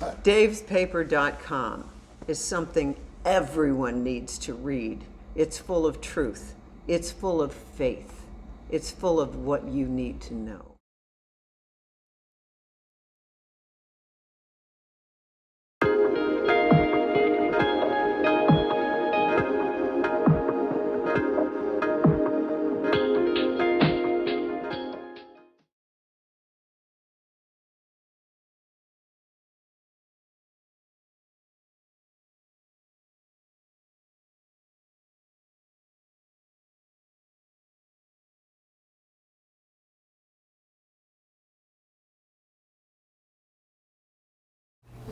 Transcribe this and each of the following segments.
davespaper.com is something everyone needs to read. It's full of truth. It's full of faith. It's full of what you need to know.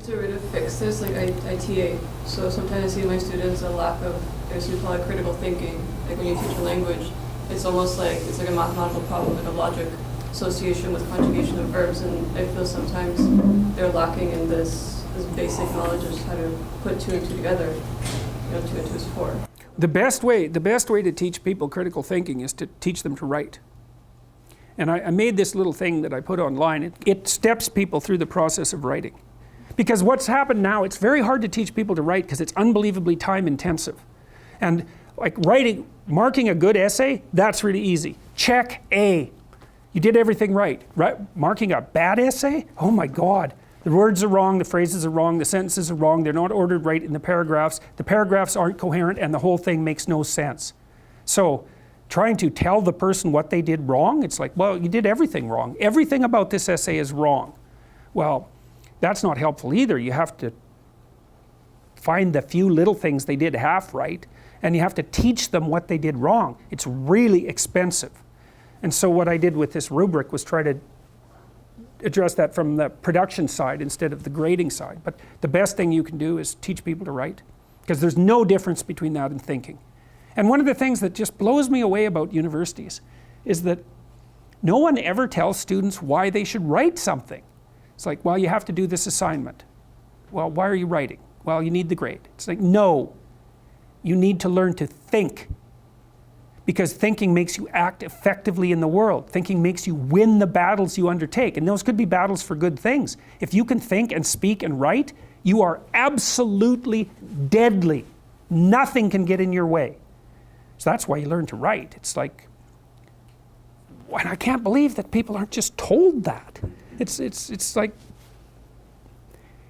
To really fix this, like I TA, so sometimes I see in my students a lack of, I guess you call it critical thinking. Like when you teach a language, it's almost like it's like a mathematical problem, like a logic association with conjugation of verbs, and I feel sometimes they're lacking in this basic knowledge of how to put two and two together. You know, 2 and 2 is 4. The best way to teach people critical thinking is to teach them to write. And I made this little thing that I put online. It steps people through the process of writing. Because what's happened now, it's very hard to teach people to write because it's unbelievably time intensive. And like marking a good essay, that's really easy. Check A. You did everything right. Marking a bad essay? Oh my God. The words are wrong, the phrases are wrong, the sentences are wrong, they're not ordered right in the paragraphs aren't coherent, and the whole thing makes no sense. So trying to tell the person what they did wrong, it's like, well, you did everything wrong. Everything about this essay is wrong. Well, that's not helpful either. You have to find the few little things they did half right, and you have to teach them what they did wrong. It's really expensive. And so what I did with this rubric was try to address that from the production side instead of the grading side. But the best thing you can do is teach people to write, because there's no difference between that and thinking. And one of the things that just blows me away about universities is that no one ever tells students why they should write something. It's like, well, you have to do this assignment. Well, why are you writing? Well, you need the grade. It's like, no. You need to learn to think. Because thinking makes you act effectively in the world. Thinking makes you win the battles you undertake. And those could be battles for good things. If you can think and speak and write, you are absolutely deadly. Nothing can get in your way. So that's why you learn to write. It's like, and I can't believe that people aren't just told that. It's like,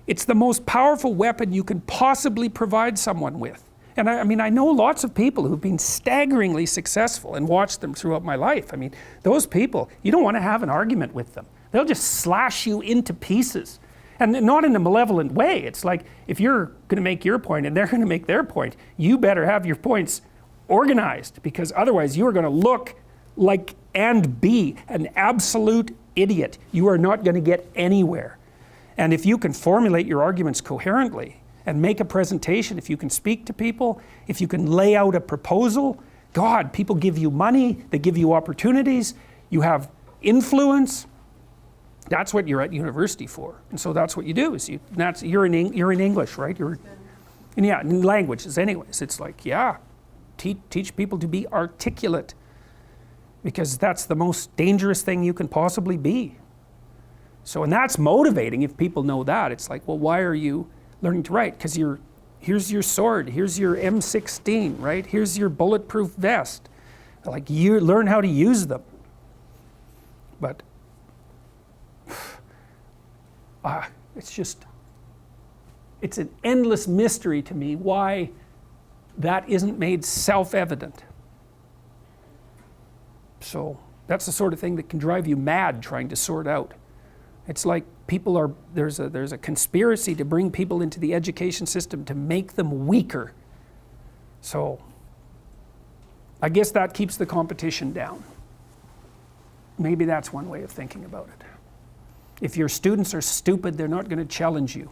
it's the most powerful weapon you can possibly provide someone with. And I mean, I know lots of people who've been staggeringly successful and watched them throughout my life. I mean, those people, you don't want to have an argument with them. They'll just slash you into pieces. And not in a malevolent way. It's like, if you're going to make your point and they're going to make their point, you better have your points organized, because otherwise you are going to look like and be an absolute idiot. You are not going to get anywhere. And if you can formulate your arguments coherently and make a presentation, if you can speak to people, if you can lay out a proposal, God, people give you money, they give you opportunities, you have influence. That's what you're at university for. And so that's what you do. Is you're in English, right? And yeah, in languages anyways. It's like, yeah, teach people to be articulate, because that's the most dangerous thing you can possibly be. So, and that's motivating if people know that. It's like, well, why are you learning to write? Because here's your sword, here's your M16, right? Here's your bulletproof vest. Like, you learn how to use them. But it's an endless mystery to me why that isn't made self-evident. So that's the sort of thing that can drive you mad trying to sort out. It's like there's a conspiracy to bring people into the education system to make them weaker. So I guess that keeps the competition down. Maybe that's one way of thinking about it. If your students are stupid, they're not going to challenge you.